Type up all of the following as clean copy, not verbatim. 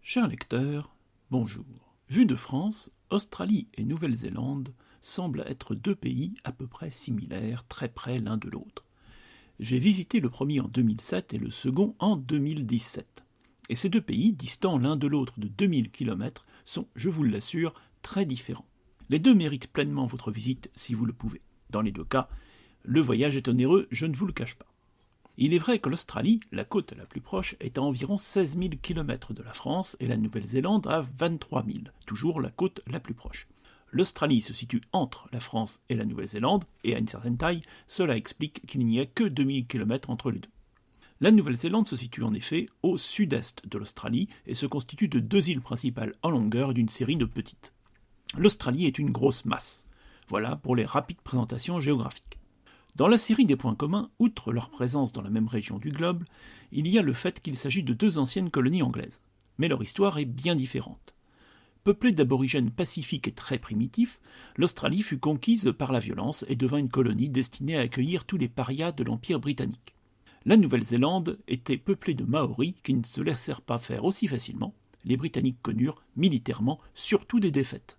Chers lecteurs, bonjour. Vu de France, Australie et Nouvelle-Zélande semblent être deux pays à peu près similaires, très près l'un de l'autre. J'ai visité le premier en 2007 et le second en 2017. Et ces deux pays, distants l'un de l'autre de 2000 km, sont, je vous l'assure, très différents. Les deux méritent pleinement votre visite si vous le pouvez. Dans les deux cas, le voyage est onéreux, je ne vous le cache pas. Il est vrai que l'Australie, la côte la plus proche, est à environ 16 000 km de la France et la Nouvelle-Zélande à 23 000, toujours la côte la plus proche. L'Australie se situe entre la France et la Nouvelle-Zélande, et à une certaine taille, cela explique qu'il n'y a que 2000 km entre les deux. La Nouvelle-Zélande se situe en effet au sud-est de l'Australie et se constitue de deux îles principales en longueur et d'une série de petites. L'Australie est une grosse masse. Voilà pour les rapides présentations géographiques. Dans la série des points communs, outre leur présence dans la même région du globe, il y a le fait qu'il s'agit de deux anciennes colonies anglaises. Mais leur histoire est bien différente. Peuplée d'aborigènes pacifiques et très primitifs, l'Australie fut conquise par la violence et devint une colonie destinée à accueillir tous les parias de l'Empire britannique. La Nouvelle-Zélande était peuplée de Maoris qui ne se laissèrent pas faire aussi facilement. Les Britanniques connurent, militairement, surtout des défaites.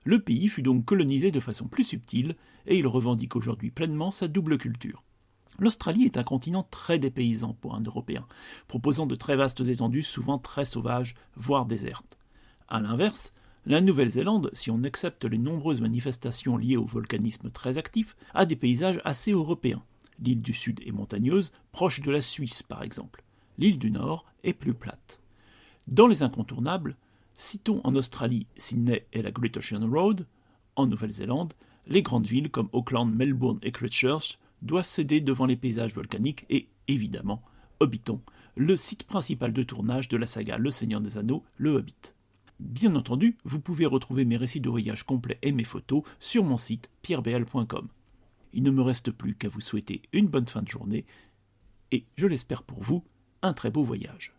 Le pays fut donc colonisé de façon plus subtile et il revendique aujourd'hui pleinement sa double culture. L'Australie est un continent très dépaysant pour un Européen, proposant de très vastes étendues souvent très sauvages, voire désertes. A l'inverse, la Nouvelle-Zélande, si on accepte les nombreuses manifestations liées au volcanisme très actif, a des paysages assez européens. L'île du Sud est montagneuse, proche de la Suisse par exemple. L'île du Nord est plus plate. Dans les incontournables, citons en Australie Sydney et la Great Ocean Road. En Nouvelle-Zélande, les grandes villes comme Auckland, Melbourne et Christchurch doivent céder devant les paysages volcaniques et, évidemment, Hobbiton, le site principal de tournage de la saga Le Seigneur des Anneaux, le Hobbit. Bien entendu, vous pouvez retrouver mes récits de voyage complets et mes photos sur mon site pierrebl.com. Il ne me reste plus qu'à vous souhaiter une bonne fin de journée et, je l'espère pour vous, un très beau voyage.